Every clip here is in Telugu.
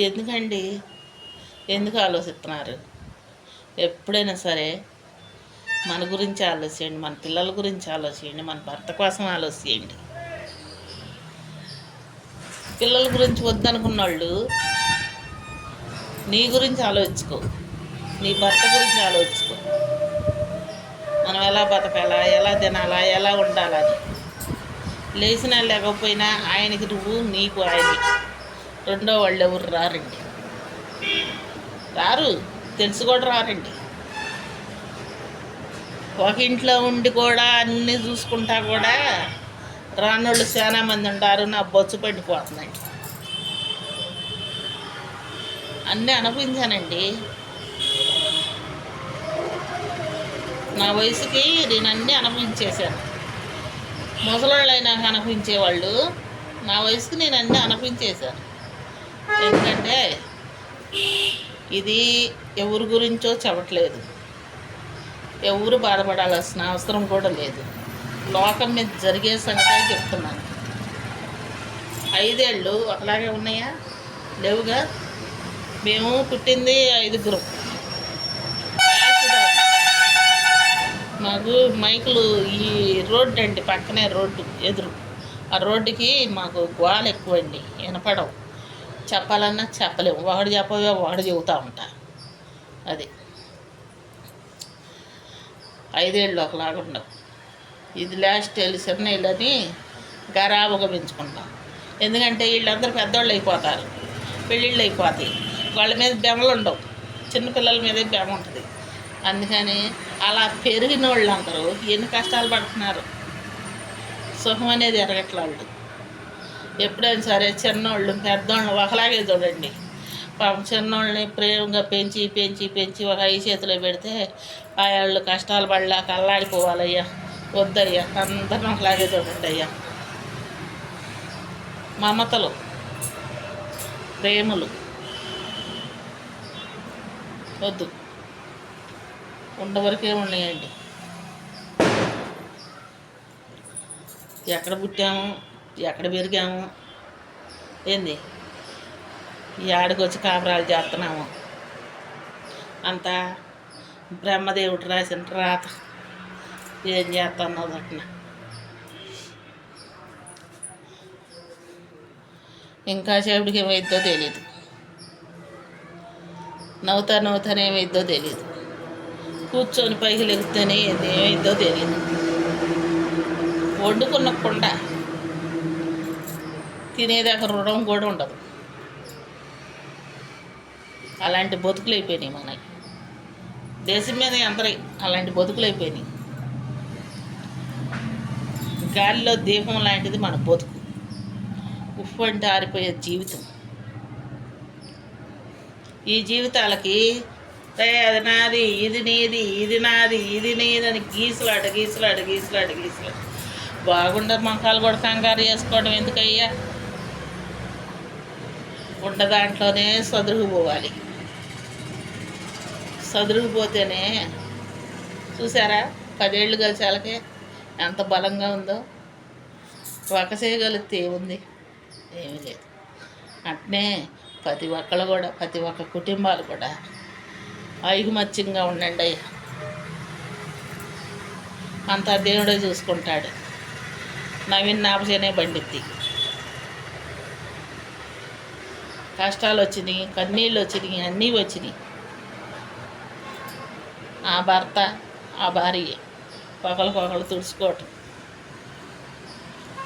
ఎందుకండి? ఎందుకు ఆలోచిస్తున్నారు? ఎప్పుడైనా సరే మన గురించి ఆలోచించండి, మన పిల్లల గురించి ఆలోచించండి, మన భర్త కోసం ఆలోచించండి. పిల్లల గురించి వద్దనుకున్న వాళ్ళు నీ గురించి ఆలోచించుకో, నీ భర్త గురించి ఆలోచించుకో. మనం ఎలా బతకాలా, ఎలా తినాలా, ఎలా ఉండాలని. లేచినా లేకపోయినా ఆయనకి నువ్వు, నీకు ఆయనకి. రెండో వాళ్ళు ఎవరు రారండి, రారు. తెలిసి కూడా రారండి. ఒక ఇంట్లో ఉండి కూడా అన్నీ చూసుకుంటా కూడా రానోళ్ళు చాలా మంది ఉంటారు. నా బొచ్చు పడిపోతుందండి. అన్నీ అనుభవించానండి. నా వయసుకి నేను అన్నీ అనుభవించేశాను. ముసలోళ్ళు అయినాక అనుభవించేవాళ్ళు, నా వయసుకి నేను అన్నీ అనుభవించేశాను. ఎందుకంటే ఇది ఎవరి గురించో చెప్పట్లేదు, ఎవరు బాధపడాల్సిన అవసరం కూడా లేదు. లోకం మీద జరిగే సంగతే చెప్తున్నాను. 5 ఏళ్ళు ఒకలాగే ఉన్నాయా? లేవుగా. మేము పుట్టింది 5గురం. మాకు మైకులు ఈ రోడ్డు అండి, పక్కనే రోడ్డు ఎదురు. ఆ రోడ్డుకి మాకు గోల ఎక్కువండి, వినపడవు. చెప్పాలన్నా చెప్పలేము. ఒకడు చెప్పవే ఒకడు చెబుతూ ఉంటా. అది 5 ఏళ్ళు ఒకలాగా ఉండవు. ఇది లాస్ట్ ఏళ్ళు చిన్న ఇల్లు అని గరాబుగా పెంచుకుంటాం. ఎందుకంటే వీళ్ళందరూ పెద్దవాళ్ళు అయిపోతారు, పెళ్ళిళ్ళు అయిపోతాయి. వాళ్ళ మీద బెమలు ఉండవు, చిన్నపిల్లల మీదే బెమ ఉంటుంది. అందుకని అలా పెరిగిన వాళ్ళు అందరూ ఎన్ని కష్టాలు పడుతున్నారు. సుఖం అనేది ఎరగట్లేదు. ఎప్పుడైనా సరే చిన్నోళ్ళు పెద్దోళ్ళు ఒకలాగే చూడండి. పాపం చిన్నోళ్ళని ప్రేమగా పెంచి పెంచి పెంచి ఒక 5 చేతిలో పెడితే వాళ్ళు కష్టాలు పడలేక అల్లాడిపోవాలయ్యా. వద్దయ్యా, అందరం ఒకలాగే చూడండి అయ్యా. మమతలు, ప్రేమలు వద్దు, ఉండవరకే ఉన్నాయండి. ఎక్కడ పుట్టాము, ఎక్కడ పెరిగాము, ఏంది ఈ ఆడికి వచ్చి కాపురాలు చేస్తున్నాము. అంతా బ్రహ్మదేవుడు రాసిన రాత. ఏం చేస్తున్నావు అట్లా. ఇంకా చెవుడికి ఏమైద్దో తెలీదు, నవ్వుతానే ఏమైద్దో తెలీదు, కూర్చొని పైకి లెగుతూనే ఏమైద్దో తెలీదు. వండుకున్న కుండ తినేదాకా రుణం కూడా ఉండదు. అలాంటి బతుకులు అయిపోయినాయి మనకి. దేశం మీద అందరూ అలాంటి బతుకులు అయిపోయినాయి. గాలిలో దీపం లాంటిది మన బతుకు. ఉప్పు అంటే ఆరిపోయే జీవితం. ఈ జీవితాలకి అది నాది, ఇది నీది, ఇది నాది, ఇది నీదని గీసులాట గీసులాట గీసులాట గీసులాట. బాగుండదు మొఖాలు కూడా కంగారు చేసుకోవడం ఎందుకయ్యా? ఉండ దాంట్లోనే సదురుకుపోవాలి. సదురుకుపోతేనే చూసారా 10 ఏళ్ళు కలిసి వాళ్ళకే ఎంత బలంగా ఉందో. చేయగలిగితే ఏముంది? ఏమీ లేదు. అట్నే ప్రతి ఒక్కళ్ళు కూడా, ప్రతి ఒక్క కుటుంబాలు కూడా ఐకమత్యంగా ఉండండి అయ్యా. అంతా దేవుడే చూసుకుంటాడు. నవీన్ నాపచేనే బండిద్ది. కష్టాలు వచ్చినాయి, కన్నీళ్ళు వచ్చినాయి, అన్నీ వచ్చినాయి. ఆ భర్త, ఆ భార్య ఒకరికొకరు తుడుచుకోవటం,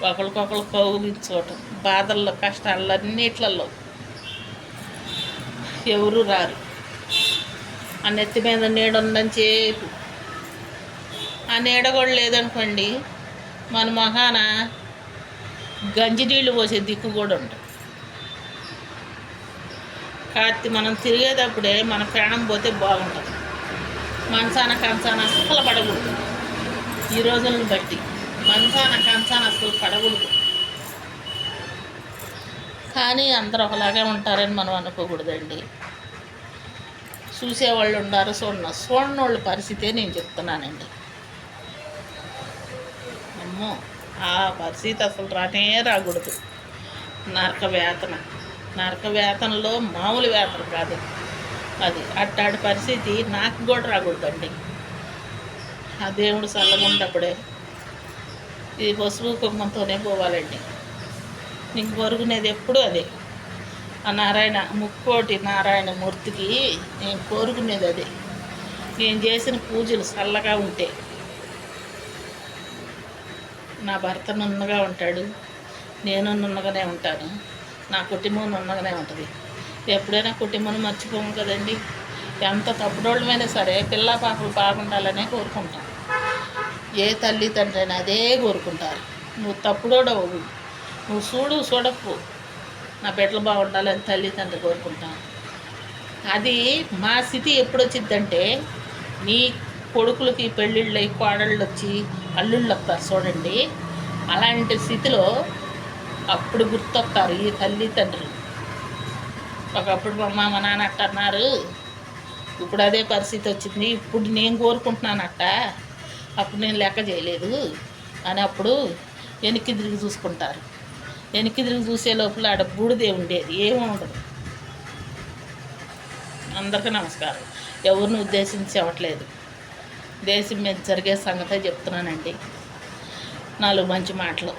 ఒకరికొకరు కౌగిలించుకోవటం. బాధల్లో, కష్టాల్లో, అన్నిట్లలో ఎవరు రారు. ఆ నెత్తి మీద నీడ ఉందని చెప్పు, ఆ నీడ కూడా లేదనుకోండి, మన మొహాన గంజి నీళ్ళు పోసే దిక్కు కూడా ఉంటుంది. కాబట్టి మనం తిరిగేటప్పుడే మన ప్రాణం పోతే బాగుంటుంది. మంచాన కంచాన అస్సలు పడకూడదు. ఈ రోజులను బట్టి మంచాన కంచాన అసలు పడకూడదు. కానీ అందరూ ఒకలాగే ఉంటారని మనం అనుకోకూడదండి. చూసేవాళ్ళు ఉన్నారు, చూడనోళ్ళ పరిస్థితే నేను చెప్తున్నానండి. అమ్మో, ఆ పరిస్థితి అసలు రానే రాకూడదు. నరక వేతన నరక వేతనలో మామూలు వేతనం కాదు అది. అట్టాడి పరిస్థితి నాకు కూడా రాకూడదండి. ఆ దేవుడు చల్లగా ఉన్నప్పుడే ఇది పసుపు కుంకుమతోనే పోవాలండి. నీకు కోరుకునేది ఎప్పుడూ అదే. ఆ నారాయణ ముక్కోటి నారాయణ మూర్తికి నేను కోరుకునేది అదే. నేను చేసిన పూజలు చల్లగా ఉంటే నా భర్త నున్నగా ఉంటాడు, నేను నున్నగానే ఉంటాను, నా కుటుంబం నున్నగానే ఉంటుంది. ఎప్పుడైనా కుటుంబం మర్చిపోము కదండి. ఎంత తప్పుడోళ్ళమైనా సరే పిల్ల పాపలు బాగుండాలనే కోరుకుంటాం. ఏ తల్లి తండ్రి అయినా అదే కోరుకుంటారు. నువ్వు తప్పుడోడవు, నువ్వు చూడకు, నా బిడ్డలు బాగుండాలని తల్లి తండ్రి కోరుకుంటాను. అది మా స్థితి ఎప్పుడు వచ్చిద్దంటే, నీ కొడుకులకి పెళ్ళిళ్ళు కోడళ్ళు వచ్చి అల్లుళ్ళు వస్తారు చూడండి, అలాంటి స్థితిలో అప్పుడు గుర్తొస్తారు ఈ తల్లి తండ్రులు. ఒకప్పుడు మా నాన్న అట్ట అన్నారు, ఇప్పుడు అదే పరిస్థితి వచ్చింది, ఇప్పుడు నేను కోరుకుంటున్నానట్ట, అప్పుడు నేను లెక్క చేయలేదు అని అప్పుడు వెనక్కి తిరిగి చూసుకుంటారు. వెనక్కి తిరిగి చూసే లోపల ఆడ బూడిదే ఉండేది, ఏమీ ఉండదు. అందరికీ నమస్కారం. ఎవరిని ఉద్దేశించి అవ్వట్లేదు, దేశం మీద జరిగే సంగతే చెప్తున్నానండి. 4 మంచి మాటలు,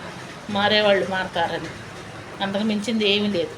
మారేవాళ్ళు మారతారని, అంతకు మించింది ఏమీ లేదు.